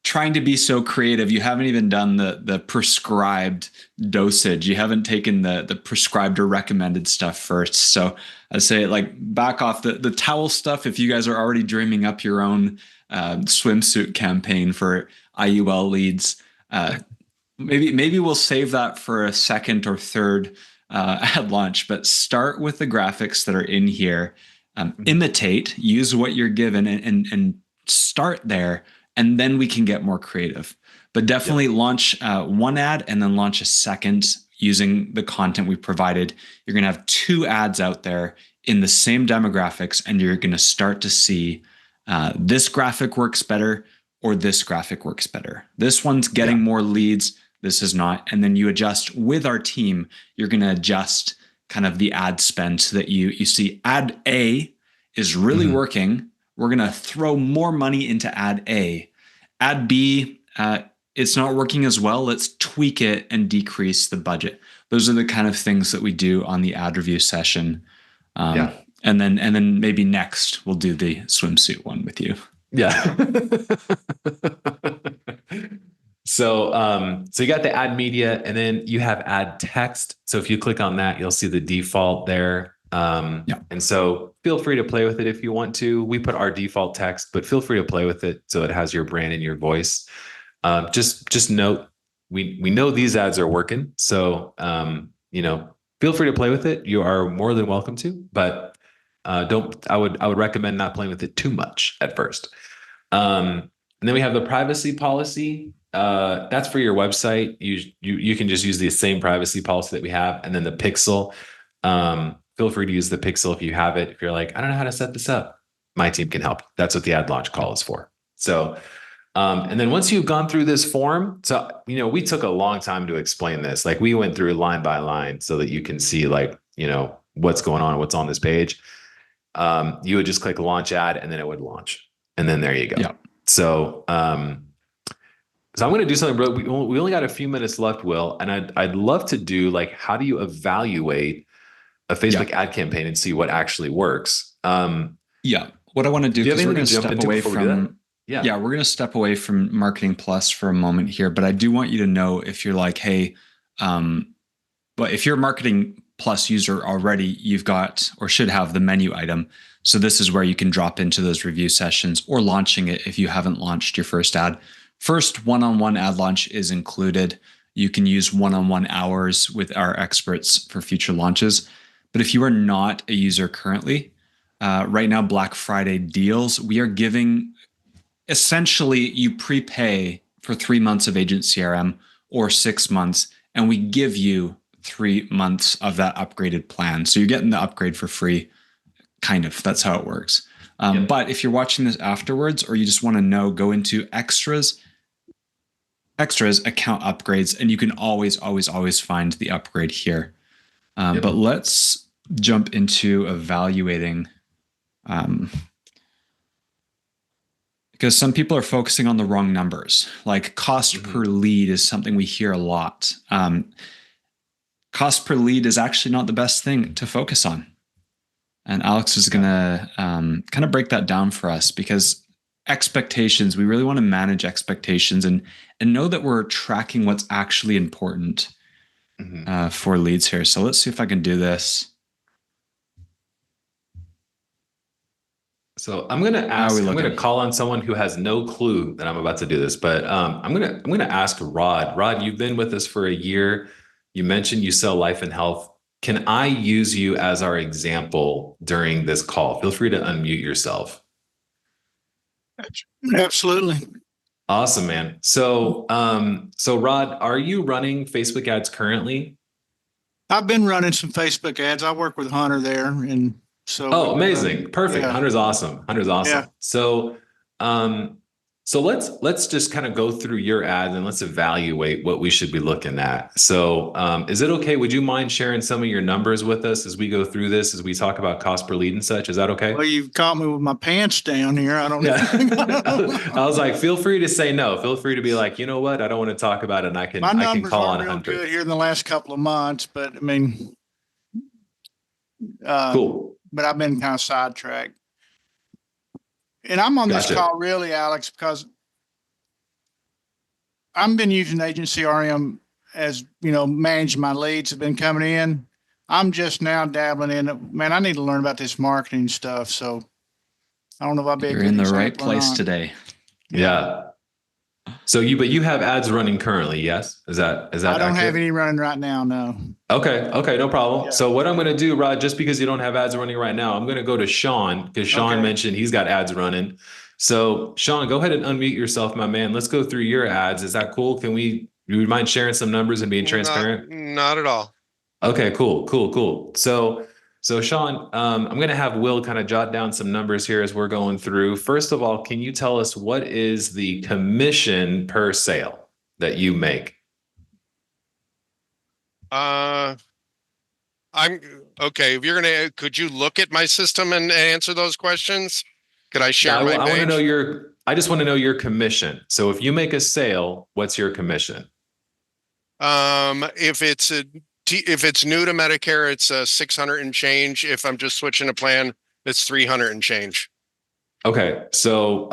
trying to be so creative. You haven't even done the prescribed dosage. You haven't taken the prescribed or recommended stuff first. So I say, like, back off the towel stuff. If you guys are already dreaming up your own swimsuit campaign for IUL leads, maybe we'll save that for a second or third ad launch. But start with the graphics that are in here. Imitate, use what you're given, and start there. And then we can get more creative. But definitely launch one ad and then launch a second using the content we provided. You're going to have 2 ads out there in the same demographics, and you're going to start to see this graphic works better or this graphic works better. This one's getting more leads. This is not. And then you adjust with our team. You're going to adjust kind of the ad spend so that you see ad A is really working. We're going to throw more money into ad A. Ad B, it's not working as well. Let's tweak it and decrease the budget. Those are the kind of things that we do on the ad review session. And then maybe next we'll do the swimsuit one with you. Yeah. So you got the ad media, and then you have ad text. So if you click on that, you'll see the default there. And so feel free to play with it if you want to. We put our default text, but feel free to play with it so it has your brand and your voice. Just note, we know these ads are working. So, feel free to play with it. You are more than welcome to, but I would recommend not playing with it too much at first. And then we have the privacy policy. That's for your website. You can just use the same privacy policy that we have. And then the pixel, feel free to use the pixel if you have it. If you're like, I don't know how to set this up, my team can help. That's what the ad launch call is for. So, and then once you've gone through this form, so, we took a long time to explain this. Like, we went through line by line so that you can see, like, what's going on, what's on this page. You would just click launch ad and then it would launch. And then there you go. Yeah. So I'm going to do something, bro. We only got a few minutes left, Will. And I'd love to do, like, how do you evaluate a Facebook ad campaign and see what actually works? What I want to do, because we're going to step away from we're going to step away from Marketing Plus for a moment here, but I do want you to know, if you're like, hey, but if you're a Marketing Plus user already, you've got or should have the menu item. So this is where you can drop into those review sessions, or launching it if you haven't launched your first ad. First one-on-one ad launch is included. You can use one-on-one hours with our experts for future launches. But if you are not a user currently, right now, Black Friday deals, we are giving, essentially, you prepay for 3 months of Agent CRM or 6 months, and we give you 3 months of that upgraded plan. So you're getting the upgrade for free, kind of. That's how it works. But if you're watching this afterwards, or you just want to know, go into extras, account upgrades, and you can always find the upgrade here. But let's jump into evaluating, because some people are focusing on the wrong numbers. Like, cost per lead is something we hear a lot. cost per lead is actually not the best thing to focus on. And Alex is going to kind of break that down for us, because expectations, we really want to manage expectations and know that we're tracking what's actually important for leads here. So let's see if I can do this. So I'm going to ask, I'm going to call on someone who has no clue that I'm about to do this, but I'm going to ask Rod. Rod, you've been with us for a year. You mentioned you sell life and health. Can I use you as our example during this call? Feel free to unmute yourself. Absolutely. Awesome, man. So, so Rod, are you running Facebook ads currently? I've been running some Facebook ads. I work with Hunter there, and so. Oh, amazing! Perfect. Yeah. Hunter's awesome. Hunter's awesome. Yeah. So, so let's just kind of go through your ads and let's evaluate what we should be looking at. So, is it okay? Would you mind sharing some of your numbers with us as we go through this, as we talk about cost per lead and such? Is that okay? Well, you've caught me with my pants down here. I don't know. I was like, feel free to say no. Feel free to be like, you know what? I don't want to talk about it. And I can call on real Hunter. Good here in the last couple of months, but I mean, cool. But I've been kind of sidetracked. And I'm on this call really, Alex, because I've been using Agent CRM as, manage my leads have been coming in. I'm just now dabbling in it. Man, I need to learn about this marketing stuff. So I don't know if I'll be. You're in the right place today. Yeah. So but you have ads running currently, yes? Is that I don't have any running right now, no. Okay, no problem. Yeah. So what I'm going to do, Rod, just because you don't have ads running right now, I'm going to go to Sean, because Sean mentioned he's got ads running. So Sean, go ahead and unmute yourself, my man. Let's go through your ads. Is that cool? You would mind sharing some numbers and being transparent? Not at all. Okay, cool. So Sean, I'm going to have Will kind of jot down some numbers here as we're going through. First of all, can you tell us what is the commission per sale that you make? I'm okay. If you're could you look at my system and answer those questions? Could I share my page? I want to know I just want to know your commission. So if you make a sale, what's your commission? If it's new to Medicare, it's 600 and change. If I'm just switching a plan, it's 300 and change. Okay. So,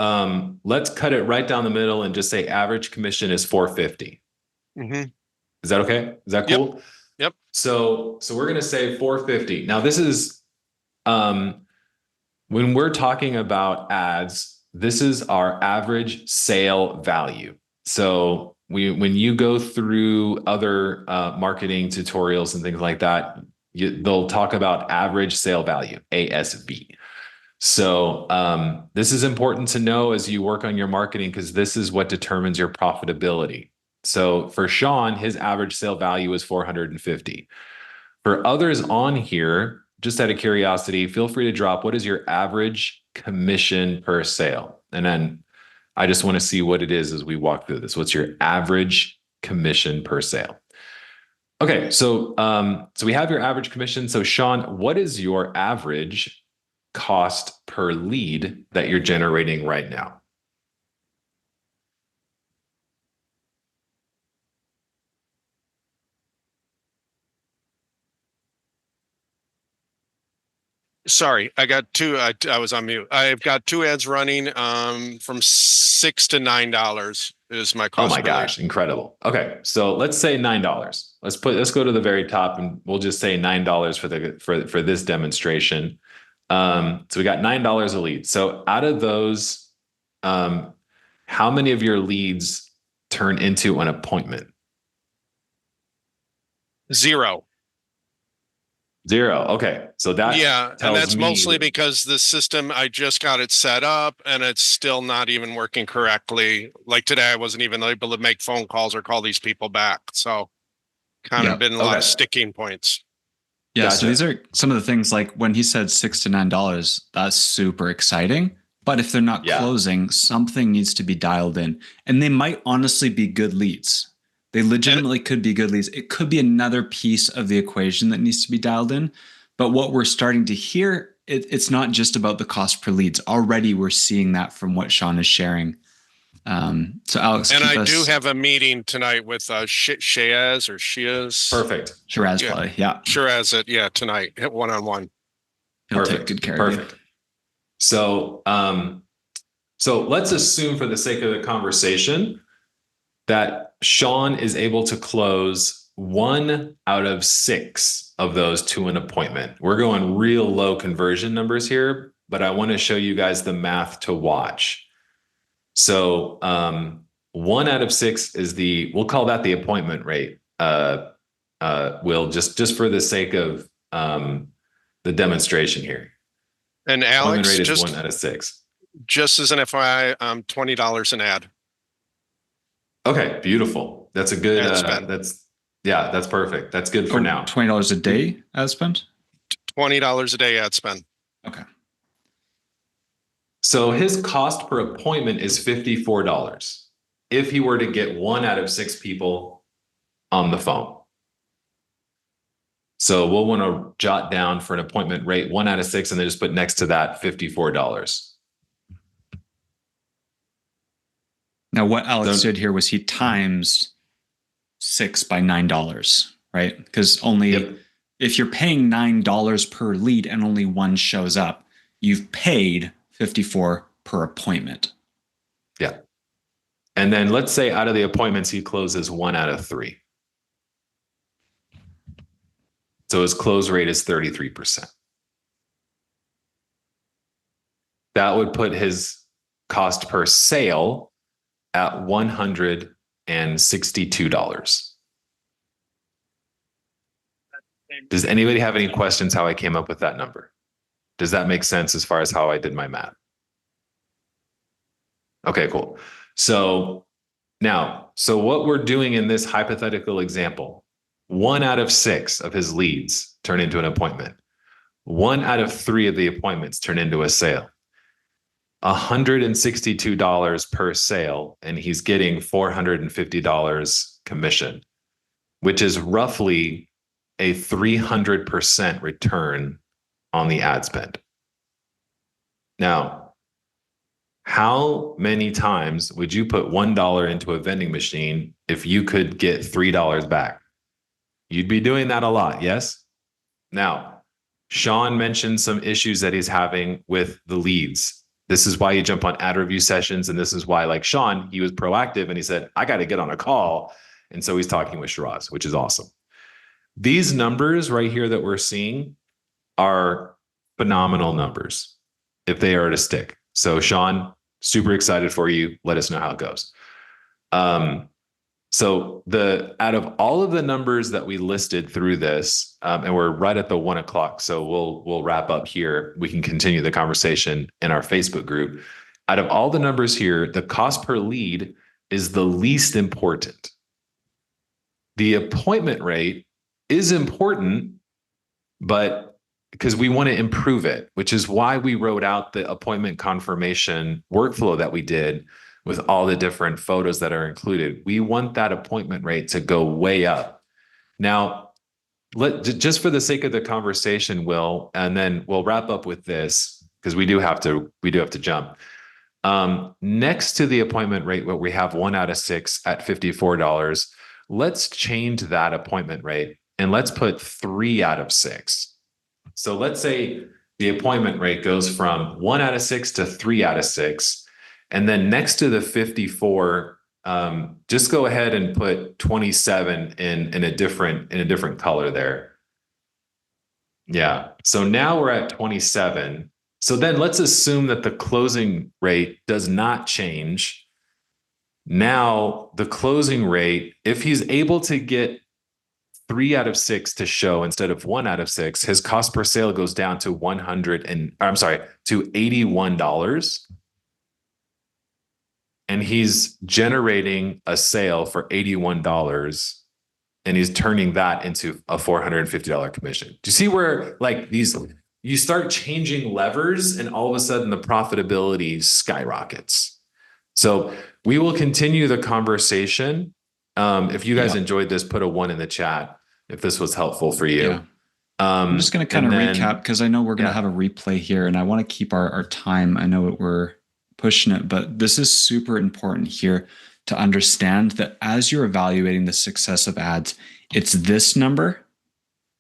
let's cut it right down the middle and just say average commission is 450. Mm-hmm. Is that okay? Is that cool? Yep. So we're going to say 450. Now this is, when we're talking about ads, this is our average sale value. So when you go through other marketing tutorials and things like that, they'll talk about average sale value, ASV. So this is important to know as you work on your marketing, because this is what determines your profitability. So for Sean, his average sale value is 450. For others on here, just out of curiosity, feel free to drop what is your average commission per sale. And then I just want to see what it is as we walk through this. What's your average commission per sale? Okay, so we have your average commission. So Sean, what is your average cost per lead that you're generating right now? Sorry, I got two. I was on mute. I've got two ads running from $6 to $9 is my cost. Oh my gosh, incredible. Okay, so let's say $9. Let's go to the very top and we'll just say $9 for this demonstration. So we got $9 a lead. So out of those, how many of your leads turn into an appointment? 0. Okay. So that, and that's mostly because the system, I just got it set up and it's still not even working correctly. Like today, I wasn't even able to make phone calls or call these people back. So kind of been a lot of sticking points. Yeah. Gotcha. So these are some of the things, like when he said $6 to $9, that's super exciting. But if they're not closing, something needs to be dialed in, and they might honestly be good leads. They legitimately could be good leads. It could be another piece of the equation that needs to be dialed in. But what we're starting to hear, it's not just about the cost per leads. Already we're seeing that from what Sean is sharing. So Alex, And keep I us. do have a meeting tonight with Shaz or Shiaz. Perfect. Shiraz Yeah. play. Yeah. Shiraz it. Yeah, tonight at 1-on-1. He'll take good care of you. So, so let's assume for the sake of the conversation that Sean is able to close 1 out of 6 of those to an appointment. We're going real low conversion numbers here, but I want to show you guys the math to watch. So 1 out of 6 is we'll call that the appointment rate. Will just for the sake of the demonstration here. And Appointment Alex, rate is 1 out of 6. just as an FYI, $20 an ad. Okay, beautiful. That's a good. Ad spend. That's perfect. That's good for now. $20 a day ad spend. $20 a day ad spend. Okay. So his cost per appointment is $54 if he were to get 1 out of 6 people on the phone. So we'll want to jot down for an appointment rate 1 out of 6, and then just put next to that $54. Now, what Alex did here was he times 6 by $9, right? Because only if you're paying $9 per lead and only one shows up, you've paid $54 per appointment. Yeah. And then let's say out of the appointments, he closes 1 out of 3. So his close rate is 33%. That would put his cost per sale at $162. Does anybody have any questions how I came up with that number? Does that make sense as far as how I did my math? Okay, cool. So what we're doing in this hypothetical example, 1 out of 6 of his leads turn into an appointment. 1 out of 3 of the appointments turn into a sale. $162 per sale, and he's getting $450 commission, which is roughly a 300% return on the ad spend. Now, how many times would you put $1 into a vending machine if you could get $3 back? You'd be doing that a lot, yes? Now, Sean mentioned some issues that he's having with the leads. This is why you jump on ad review sessions. And this is why, like Sean, he was proactive and he said, I got to get on a call. And so he's talking with Shiraz, which is awesome. These numbers right here that we're seeing are phenomenal numbers if they are to stick. So Sean, super excited for you. Let us know how it goes. So out of all of the numbers that we listed through this, and we're right at the 1 o'clock, so we'll wrap up here. We can continue the conversation in our Facebook group. Out of all the numbers here, the cost per lead is the least important. The appointment rate is important, but because we want to improve it, which is why we wrote out the appointment confirmation workflow that we did with all the different photos that are included. We want that appointment rate to go way up. Now, just for the sake of the conversation, Will, and then we'll wrap up with this because we do have to jump. Next to the appointment rate, where we have 1 out of 6 at $54, let's change that appointment rate and let's put 3 out of 6. So let's say the appointment rate goes from 1 out of 6 to 3 out of 6. And then next to the 54, just go ahead and put 27 in a different color there. Yeah. So now we're at 27. So then let's assume that the closing rate does not change. Now the closing rate, if he's able to get 3 out of 6 to show instead of 1 out of 6, his cost per sale goes down to $81. And he's generating a sale for $81, and he's turning that into a $450 commission. Do you see where you start changing levers and all of a sudden the profitability skyrockets? So we will continue the conversation. If you guys enjoyed this, put a 1 in the chat if this was helpful for you. Yeah. I'm just going to kind of recap because I know we're going to have a replay here and I want to keep our time. I know we're pushing it, but this is super important here to understand that as you're evaluating the success of ads, it's this number.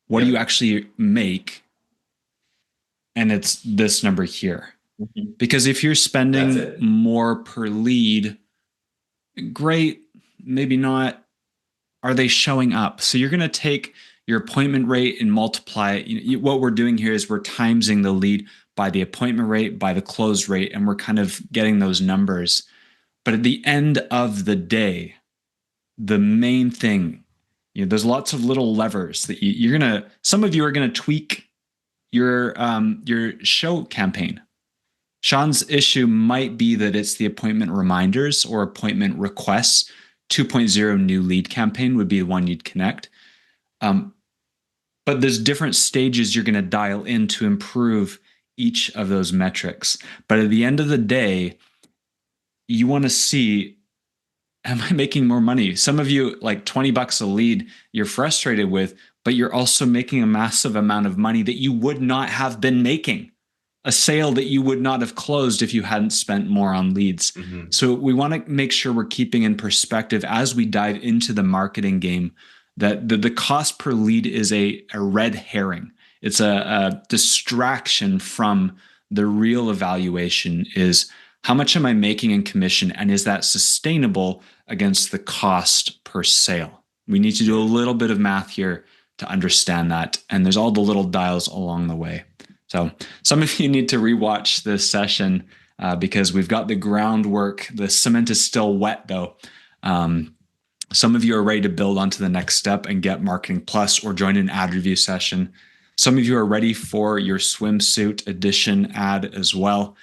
What do you actually make? And it's this number here. Because if you're spending more per lead, great, maybe not. Are they showing up? So you're going to take your appointment rate and multiply it. What we're doing here is we're timesing the lead by the appointment rate, by the close rate, and we're kind of getting those numbers. But at the end of the day, the main thing, there's lots of little levers that you're going to, some of you are going to tweak your show campaign. Sean's issue might be that it's the appointment reminders or appointment requests. 2.0 new lead campaign would be the one you'd connect. But there's different stages you're going to dial in to improve each of those metrics. But at the end of the day, you want to see, am I making more money? Some of you, like $20 a lead, you're frustrated with, but you're also making a massive amount of money that you would not have been making. A sale that you would not have closed if you hadn't spent more on leads. So we want to make sure we're keeping in perspective as we dive into the marketing game that the cost per lead is a red herring. It's a distraction from the real evaluation is how much am I making in commission, and is that sustainable against the cost per sale? We need to do a little bit of math here to understand that, and there's all the little dials along the way. So some of you need to rewatch this session because we've got the groundwork. The cement is still wet though. Some of you are ready to build onto the next step and get Marketing Plus or join an ad review session. Some of you are ready for your swimsuit edition ad as well.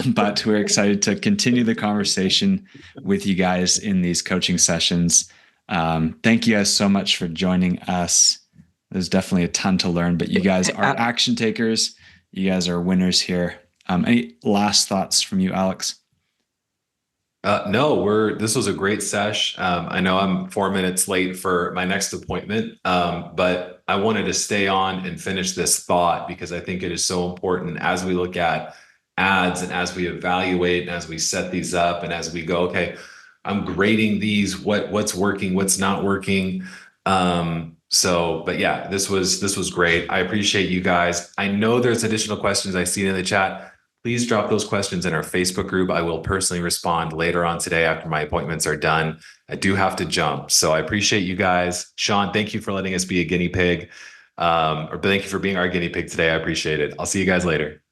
But we're excited to continue the conversation with you guys in these coaching sessions. Thank you guys so much for joining us. There's definitely a ton to learn, but you guys are action takers. You guys are winners here. Any last thoughts from you, Alex? No, this was a great sesh. I know I'm 4 minutes late for my next appointment, but I wanted to stay on and finish this thought because I think it is so important as we look at ads and as we evaluate and as we set these up and as we go, okay, I'm grading these, what's working, what's not working. But yeah, this was great. I appreciate you guys. I know there's additional questions I see in the chat. Please drop those questions in our Facebook group. I will personally respond later on today after my appointments are done. I do have to jump. So I appreciate you guys. Sean, thank you for letting us be a guinea pig. Or thank you for being our guinea pig today. I appreciate it. I'll see you guys later.